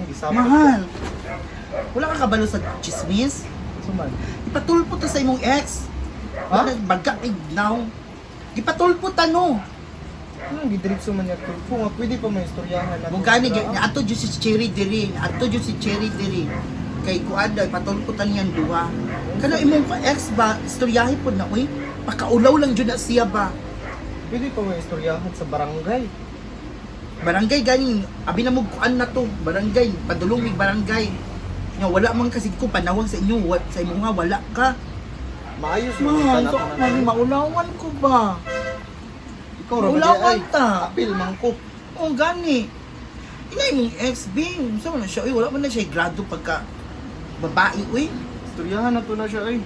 gisapot. Mahal. Wala ka kabalo sa chismis? Suman. Ipatulpo to sa imong ex. Ha? Baga ignaw. Ipatulpo tano. Anong gidiretso man niya tulpo nga pwede pa may istoryahan na. Mo gani ato jud si Cherry diri, ato jud si Cherry diri. Kay kuan daw ipatulpo tan niyang duha. Kana imong ex ba istoryahin pod na uy. Pakaulaw lang jud na siya ba. Pwede pa may istoryahan sa barangay. Barangay gani, abi na mo kuan na to, barangay, padulong mig barangay. Nga wala man kasi ko panahon sa inyo, sa imong nga wala ka. Maayos Mahal, naman so, maulawan ko ba? Ikaw ra ba Maulawan ay? ta. Apil man ko. O gani. Inay mong ex-bing, saan na siya? Uy, wala man na siya grado pagka babae, uy. Istoryahan na to na siya ay.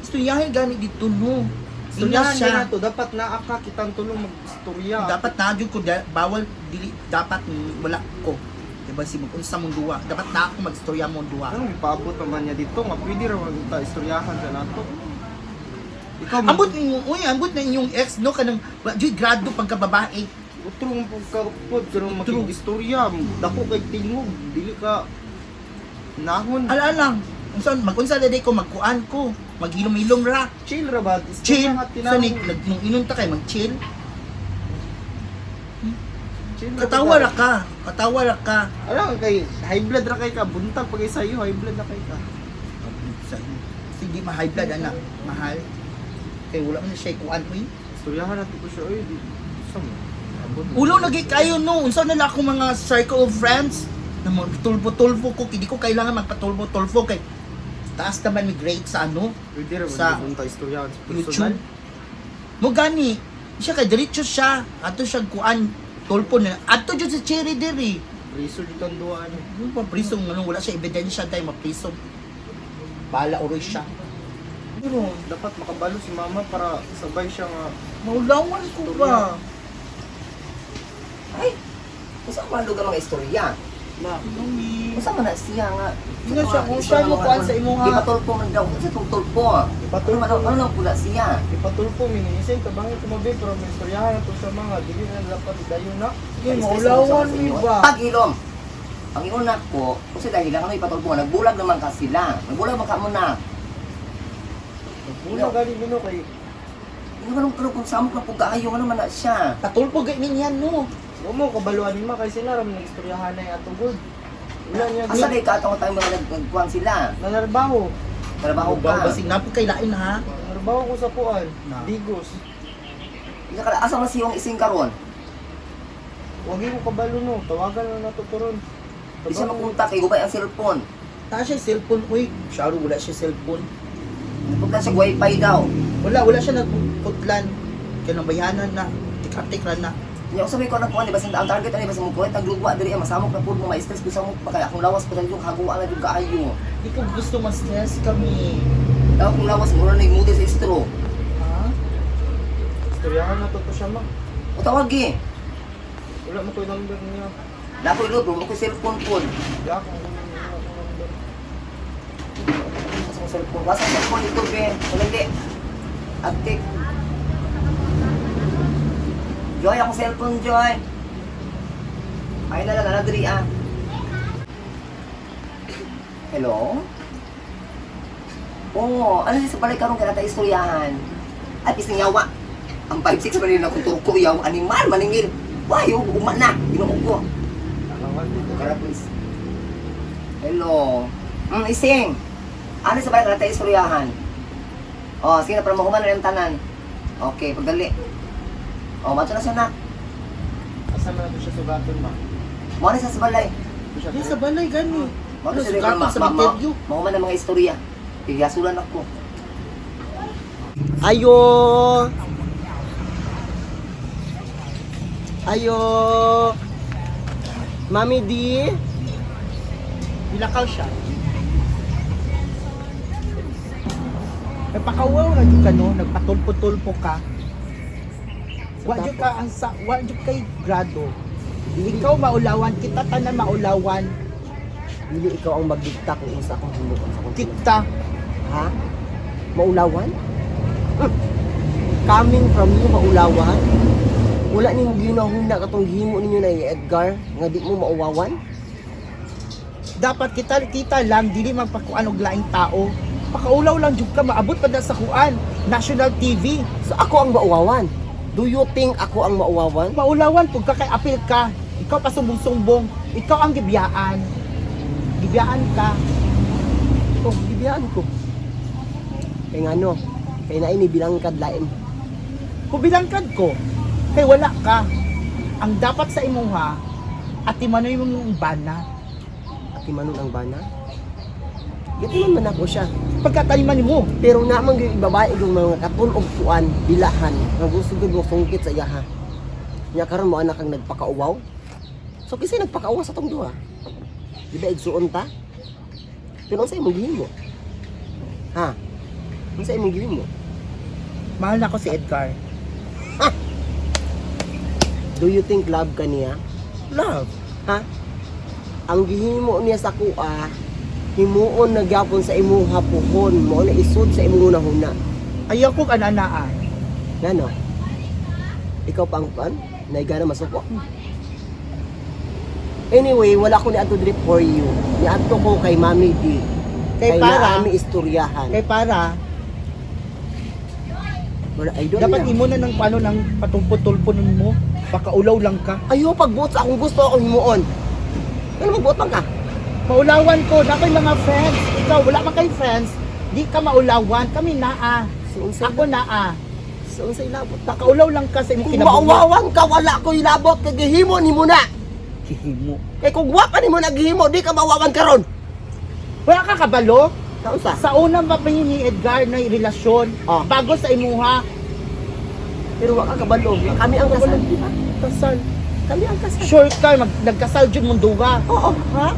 Istoryahin gani dito, no. Istoryahan Ina niya na to, dapat naaka kitang tulong mag-istorya. Dapat nadyo ko, bawal, dili, dapat wala ko. Diba si mag-unsa mong duwa. Dapat na ako mag-istorya mong duwa. Anong ipaabot naman niya dito? Nga pwede ra magta istoryahan sa nato. Ikaw Ambot ninyong, uy, ambot na inyong ex, no, kanang, di grado pagka babae. utrong pagkapod kanang Utrong. makig-istorya. Dako kay tingog, dili ka nahon. Ala lang, mag-unsa na day ko, magkuan ko, maghilom-hilom ra. Chill ra ba? Chill. Istorya nga So, tinawag. nung inon ta kay mag-chill. Chill ra Katawa ba? ra ka, katawa ra ka. Alam kay high blood ra kay ka, buntag pag sa iyo high blood na kay ka. Hindi ma-high blood, anak. Mahal. Kaya wala man na siya kuan ko Istoryahan natin ko siya, oy, di sam. Abot. Ulo lagi kayo no. Unsa na lang ako mga circle of friends na magtulpo-tulpo ko. Hindi ko kailangan magpatulpo-tulpo kay taas naman ni grade sa ano. Pwede ra Sa ba bunta istoryahan sa YouTube. personal? Mo gani. Siya kay diretso siya. Ato siya kuan tulpo na. Ato jud sa Cherry diri. Riso di kan duwa ni. Yung pa prisong ano wala siya ebidensya dai maprisong. Bala oroy siya. Pero Dapat makabalo si mama para sabay siya nga maulawan ko ba? Ay, usa man lugar mga istorya. na Mami. Usa man na siya nga. Hindi na siya kung siya mo kuan sa imo Di ha. patulpo man daw. Usa tong tulpo. ipatulpo. Ano lang pula siya. Ipatulpo miniisay tabangin kumabi pero may istoryahan to sa mga dili na dapat dayon na. Hindi maulawan mi ba? Pag-ilom. Ang iuna ko, kasi dahil lang ano ipatulpo, nagbulag naman ka sila. Nagbulag man ka muna. Una gali mino kay Yung anong pero kung samok na pagkaayo, ano man na siya. Patulpo ganyan yan no. wa mo kabaluan nima kay sila ra man istoryahan na ato good. Wala niya Asa day ka atong tayo mga nagkuhan sila. nanarbaho. Trabaho ka. Basig na po kay lain ha. Nanarbaho ko sa kuan. Na. Digos. Asa man siyong ising karon? Wagi ko kabalo no, tawagan na nato turon. Di siya makunta kay gubay ang cellphone. Taas siya cellphone, uy. Syaro, wala siya cellphone. Nagpunta siya wifi daw. Wala siya nagputlan. Kaya nang bayanan na. Tik-tik na. Nya usab ko nagkuhan di ba ang target ani ba sa mo kuwet ang lugwa diri masamok na pud mo ma-stress bisa mo pa kaya akong lawas pa yung haguan na jud kaayo. Di ko gusto ma-stress kami. Daw akong lawas mo na nagmudi sa istro. Ha? Istoryahan na to siya ma. O tawagi. Wala mo ko yung number niya. Na ko ilod mo ko cellphone pud. Ya ko number. Sa cellphone wasa cellphone ito be. Wala di. Aktik. Joy akong cellphone Joy. Ay na diri ah. Hello? Oo, ano sa balik karon kanata istoryahan? At isnyawa. Ang 5-6 man nila kung turko yaw animal maningil. Wayo, uma na. Ginuog ko. Alawan dito. Kara please. Hello. Ising. Ano sa balik kanata istoryahan? Oh, sige na para mahuman na yung tanan. Okay, pagdali. Oh, mato na siya na. Asa man na to siya sugaton ma. Mo na sa balay. Di sa balay, gani. Mo Ano, na siya sugatan sa interview. Mahuman na mga istorya. Tigasulan ako. Ayo. Ayo. Mami di. Bilakaw siya. Nagpakawaw na dyan ka no, nagpatulpo-tulpo ka. Wa dyan ka ang wa dyan kay grado. Ikaw maulawan, kita tanan maulawan. Dili ikaw ang magdikta kung isa kong himuon sa kong Kita. Ha? Maulawan? Coming from you, maulawan? Wala ni mo ginahuna katong himo ninyo na Edgar nga di mo mauwawan? dapat kita lang dili magpakuan og laing tao. Pakaulaw lang jud ka maabot pa na sa kuan, national TV. So ako ang mauwawan. Do you think ako ang mauwawan? Maulawan pug ka kay apil ka. Ikaw pa sumbong-sumbong. Ikaw ang gibiyaan. Gibiyaan ka. Oh, gibiyaan ko. Kaya nga no, kaya na ini bilang kadlain. Kubilangkad ko. Kay wala ka. Ang dapat sa imuha at timanoy mo mong bana. At manon ang bana. Gatiman man ako siya. Pagkataliman mo. Pero namang yung babae yung mga katun og tuan, bilahan, nga gusto gud mo fungkit sa iyaha. Nya karon mo anak ang nagpakauwaw. So kasi nagpakauwaw sa tong duha. Di ba igsuon ta? Pero sa imong gihimo. Ha? Ano sa imong gihimo? Mahal na ako si Edgar. Do you think love ka niya? Love. Ha? Ang gihimo niya sa kuha, himuon na gyapon sa imuha puhon, mo na isud sa imong hunahuna. Ayaw ko ananaan. Ngano? Ikaw pang pan? Naigana masuko? Anyway, wala ko ni ato drip for you. Ni ato ko kay Mami D. Kay para, naami istoryahan. kay para, Wala, I don't dapat know. imo na ng paano ng patulpo-tulponin mo. Pakaulaw lang ka. Ayo, pagbuot sa akong gusto akong himuon. Ano magbuot man ka? Maulawan ko, na ko'y mga friends. Ikaw, wala man kay friends. Di ka maulawan. Kami naa. So, unsay Ako naa. so, unsay labot? Pakaulaw lang ka sa imong Kung kinabuhi. mauwawan ka, wala ko ilabot. Kay gihimo ni mo na. Hihimo. Kay kung wapa ni mo naghihimo, di ka mauwawan karon. Wala ka kabalo? Nausa? Sa unang mapingin ni Edgar na relasyon, Oh. bago sa imuha, Pero wala ka kabalo. Kami ang kasal, di ba? kasal. Kami ang kasal. Sure ka, nagkasal dyan mong duga. Oo. Ha?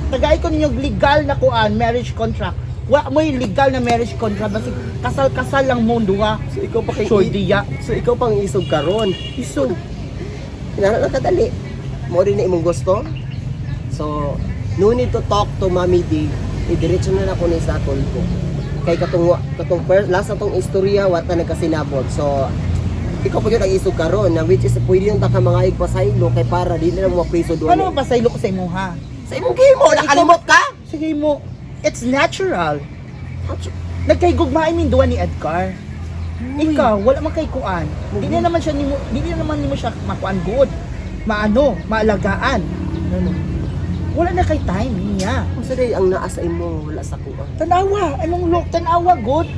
Tagay ko ninyong legal na kuan, marriage contract. Wa mo yung legal na marriage contract, basi kasal-kasal lang mong duga. So ikaw pa kay Sure diya. So ikaw pang isog karon. Iso. Inana na kadali. Mo rin na imong gusto. So, no need to talk to Mami D. Idiretso na ako ni sa atol ko. Kay katong first last atong istorya wata nagkasinabot. So, ikaw pa gyud ang isog karon na which is pwede yung taka mga igpasaylo kay para di na mo preso doon. Ano ba pasaylo ko sa imuha? Sa imong gihimo nakalimot ka? Sige mo, it's natural. Nagkaygugmay min duwa ni Edgar. Ikaw, wala man kay kuan. Di na naman siya nimo siya makuan good. Maano, maalagaan. Ano? Wala na kay time niya. Kung sa day ang naa sa imo wala sa kuha. Tanawa, anong look, tanawa good.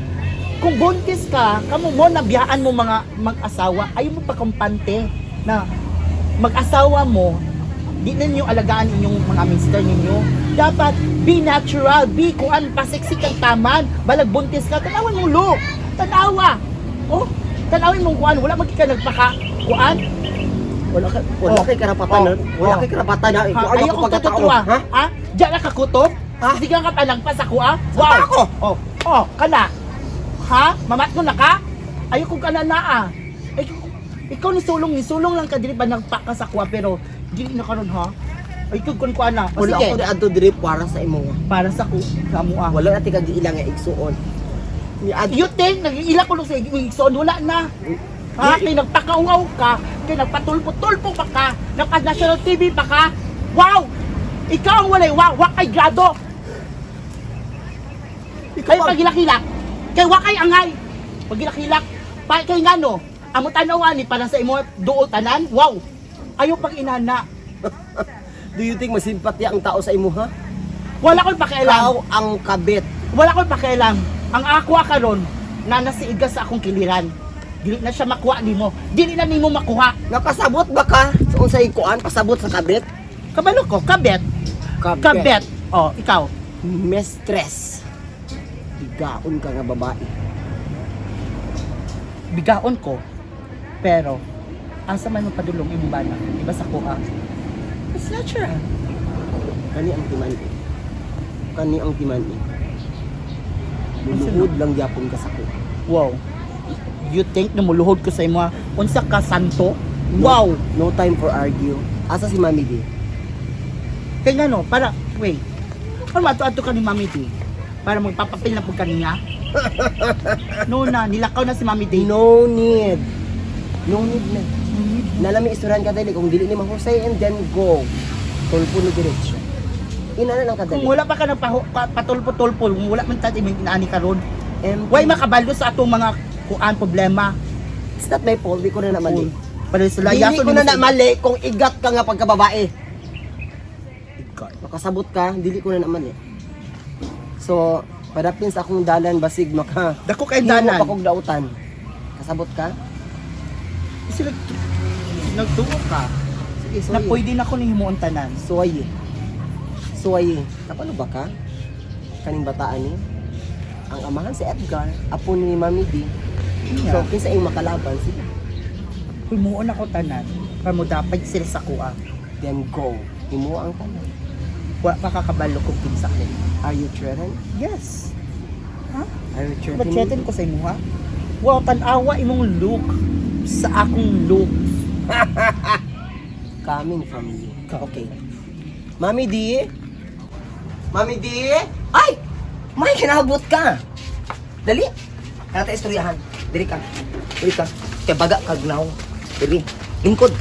Kung buntis ka, kamo mo nabiyaan mo mga mag-asawa, ayaw mo pa kumpante na mag-asawa mo, di na ninyo alagaan inyong mga mister ninyo. Dapat be natural, be kuan pasiksik ang taman, balag buntis ka, tanawan mo look. Tanawa. Oh, tanawin mong kuan, wala magika nagpaka kuan. Wala Oh. kay karapatan. Oh. Wala Oh. kay karapatan na Ha, ikaw ayaw ako kong pagkatao. tututuwa. Ha? Ha? Diyan na kakutob? Ha? Sige ka palagpas ako, ha? Sapa ako? Oh, oh, kana. Ha? Mamat ko na ka? Ayaw kong kana naa. Ay, ikaw nisulong lang ka dili ba nagpaka sa kuha pero dili na karon ha? Ay, kung kuha na. O Wala sige, ako na adto diri para sa imo. para sa ku, kamo ah. Wala na tika giilang nga igsuon. Ni You think, nag-iila ko lang sa igsoon, wala na. Ha? Kaya nagpakauaw ka, kaya nagpatulpo-tulpo pa ka, nagpa-national TV pa ka. Wow! Ikaw ang walay, wakay grado. Kaya pagilak-hilak, kay wakay angay. Pagilak-hilak, kay ngano, amo tanawan ni para sa imo duol tanan. Wow! Ayaw pag inana. Do you think masimpatya ang tao sa imo ha? Wala ko'y pakialam. Ikaw ang kabit. Wala ko'y pakialam. Ang ako karon na nasiigas sa akong kiliran. Dili na siya makuha nimo. Dili na nimo makuha. Nakasabot ba ka sa unsay kuan pasabot sa kabit? Kabalo ko, kabet. Kabet. Oh, ikaw. Mistress. Bigaon ka nga babae. Bigaon ko. Pero asa man mo padulong imong bana? Diba sa kuha? It's natural. Kani ang timani. Kani ang timani. Luluhod lang gyapon ka sa kuha. Wow. You think na muluhod ko sa imo? Unsa ka santo? Wow. No time for argue. Asa si Mami D? Kaya nga no, para, wait. Ano mato-ato ka ni Mami D? Para magpapapil na po kaniya? No na, nilakaw na si Mami D. No need. No need na. Nalami isturan ka dali kung dili ni mahusay and then go. Tulpo no diretsyo. Ina na lang Kung kadali. wala pa ka patulpo-tulpo, kung wala man tayo inaani ka ron. And Why makabalo sa atong mga kuan problema? it's not my fault, di ko na mali. Para sila Hindi ko na mali kung igat ka nga pagkababae. Ikaw. Makasabot ka, dili ko na mali. So, padapin sa akong dalan basig maka. Dako kay Hindi mo dalan. pa kog dautan. Kasabot ka? Sila nagtuo ka. Sige, Na suwaye. pwede na ko ni himuon tanan. Suwaye. Suwaye. Napano ba ka? Kaning bataan ni? Ang amahan si Edgar, apo ni Mami D. So, kinsa ing makalaban, sige. Himuon ako tanan. Para mo dapat sila sa kuha. Then go. Himo ang tanan. Wala pa kakabalo kung kinsa ko. Are you threatened? Yes. Ha? Are you threatening? Bachetin ko sa imo ha? Wow, tanawa imong look sa akong look. Coming from you. Okay. Mami D? Mami D? Ay! May kinabot ka! Dali! Kaya tayo istoryahan. Dili ka. Dili ka. Kaya baga kagnaw. Dili. Lingkod.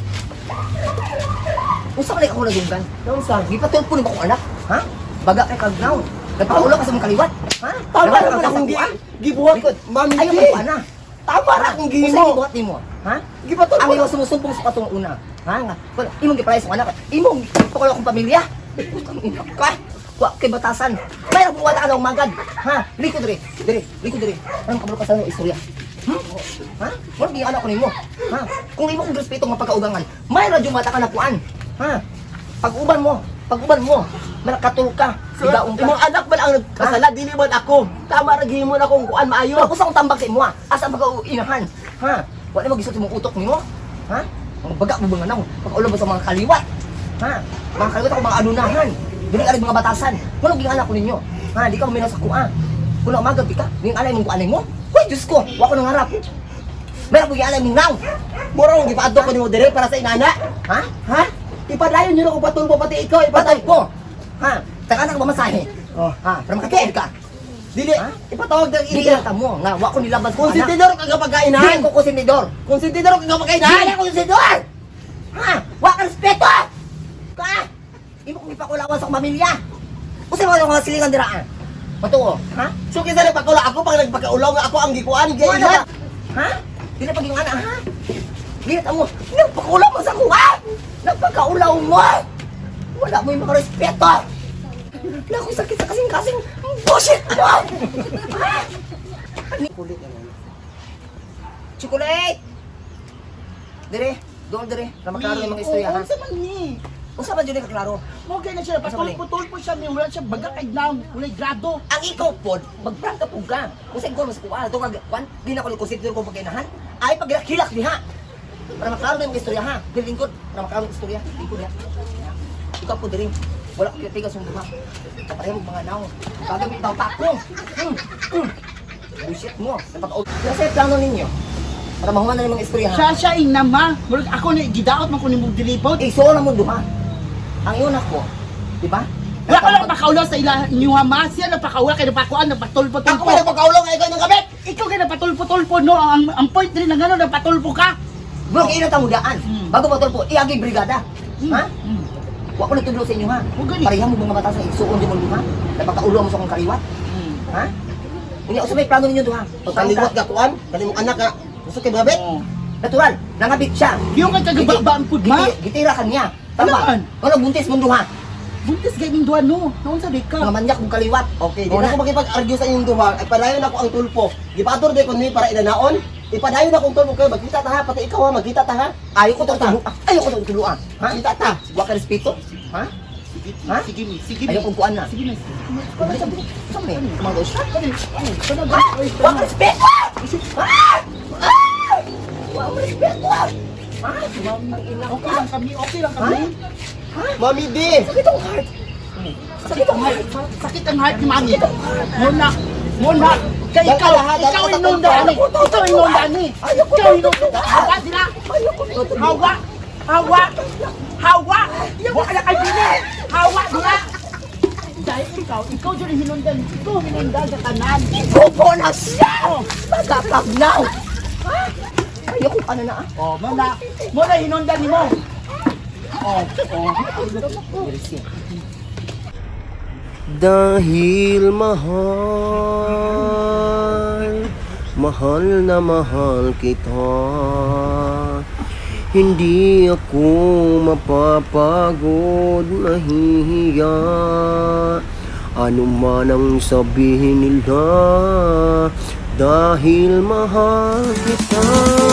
Unsa ka ako nagunggan? Unsa? Gipatulpo ni ba akong anak? Ha? Baga kay kagnaw. Nagpaulo ka sa mga kaliwat. Ha? Tama Nagpaulo na ka sa akong kuha. gibuhat. Lingkod. Mami Ayaw D. mo pa na. Tama na akong Unsa gihimo. gibuhat nimo? Ha? Gibaton Ang mo. iyong sumusumpong sa patong una. Ha nga? Well, imong gipalay sa anak. Imong pagkulo akong pamilya. Putang ina ka. Wa kay batasan. Mayroon po wala ka ng magad. Ha? Likod diri. Diri. Likod diri. Anong kabalo ka sa iyong istorya? Ha? Wala di anak ko nimo. Ha? Kung imo kong respeto nga pagkaugangan, mayroon yung mata ka na puan. Ha? Pag-uban mo, malakatul ka. Sigaong ka. Imong anak man ang nagkasala, dili man ako. Tama ra gihimo na kung kuan maayo. Tapos akong tambak sa imo ha. Asa pagkauinahan? Ha? Wala mo gisot imong utok nimo? Ha? Ang baga mo mga naw, pag-ulo mo sa mga kaliwat. Ha? Mga kaliwat ako mga anunahan. Dili ka rin mga batasan. Wala ging anak ko ninyo. Ha? Di ka uminaw sa kuha. Kung magag ka, ning alay mong kuanay mo. Uy, Diyos ko, wa ko nang harap. Meron ko ging alay mong naw. Mura kong gipaadto ko nimo dire para sa inana. Ha? Ha? Ipadayon niyo na ko patulpo pati ikaw Patay ipatay. ko. Ha? Taka na ka mamasahe. Oh. Ha? Para makatiid ka. Dili. Ha? Ipatawag ng Dili ina. ka mo. Nga, wa ko nilabas ko anak. Konsentidor ka nga Dili pagkainahan. ko konsenidor. Konsentidor ka nga pagkainahan. Dili ko konsenidor. Ha? Wa ka respeto. Ka? Imo kong ipakulawan sa pamilya. Usa mo mga silingan diraan. Matuo, ha? So kinsa nagpakaula ako pag nagpakaulaw nga ako ang gikuan Wala gaya ba? Ha? Dili pa ging ana, ha? Dili ta mo. Nagpakulaw mo sa kuha. Nagpakaulaw mo. Wala mo yung mga respeto. Wala ko sakit sa kasing-kasing. Bullshit mo. Ha? Kulit naman. Chocolate! Dire, doon dire. Ramaklaro yung mga istorya, ha? Unsa man ni? Unsa man dyan kaklaro? Mo kay na siya patulpo siya ni wala siya baga kay naw, wala grado. Ang ikaw pod, magbrang ka po ka. Kung sa ikaw mas kuha, ito kag kwan, di na ko konsider ko pagkainahan. Ay paghilak diha. Para maklaro na yung istorya ha. Lingkod, para maklaro yung istorya. Lingkod ya. Ikaw po diri. Wala ko tigas yung duha. Kapareho mga naw. Gagamit daw pa ako. Bullshit mo. Kasi plano ninyo. Para mahuman na yung mga istorya ha. Siya inama. Murag ako na gidaot man ko nimo dilipod. Eh, so na mo duha. Ang una ko, di ba? Wala ka lang pakaulaw sa ila inyo ama. Siya napakaula kay napakuan napatulpo-tulpo. Ako man nagpakaulaw nga ikaw ng gabi. Ikaw kay napatulpo-tulpo no. Ang point rin ng ano napatulpo ka. Bro, kayo na tamudaan. Bago ba po, iagay brigada. Ha? Hmm. Wa ko nagtudlo sa inyo ha. Huwag gani. Pareha mo mga bata sa isuon di mo duha. Napakaulo mo sa akong kaliwat. Ha? Unya usa may plano ninyo duha. Pagkaliwat ka kuan, kanimong anak ka. Gusto kay gabi? Oh. Natural, nangabit siya. Yung kay kagabaan pud ma. Gitira ka niya. Alaan? Tama. Ano buntis mong duha? Buntis gaming duha no. Naon sa di Mga ka? manyak mong kaliwat. Okay, di Oo na ako makipag-argue sa inyong duha. Ay padayon ako ang tulpo. Gipator de kun ni para ilanaon. Ipadayon akong tulpo kayo magkita ta ha, pati ikaw ha, magkita ta ha. Ayaw ko tong tuluan. Ayaw ko tong tuluan. Ha? Kita ta. Wa ka respeto? Ha? Sige, Ha? sige mi, sige mi. Ayaw kong kuan na. Sige mi. Saan mo eh? Mga shot? Sana ba? Wa ka respeto! Ah! Ah! Wa ka respeto! Ha? Okay lang kami, okay lang kami. Mami D. Sakit ang heart. Sakit ang heart. Sakit ang heart ni mami. Muna. Kay ikaw, ikaw inunda ani. Ikaw inunda ani. Ikaw inunda. Hawa sila. Hawa. Wala kay dili. Hawa sila. Dahil ikaw dyan hinundan. Ikaw hinundan sa kanan. Bobo na siya! Magkapagnaw! Ha? Ayaw ko ano na ah. Oh, muna hinundan ni mo. Oh. Dahil mahal, mahal na mahal kita. Hindi ako mapapagod, mahihiya. Ano man ang sabihin nila, dahil mahal kita.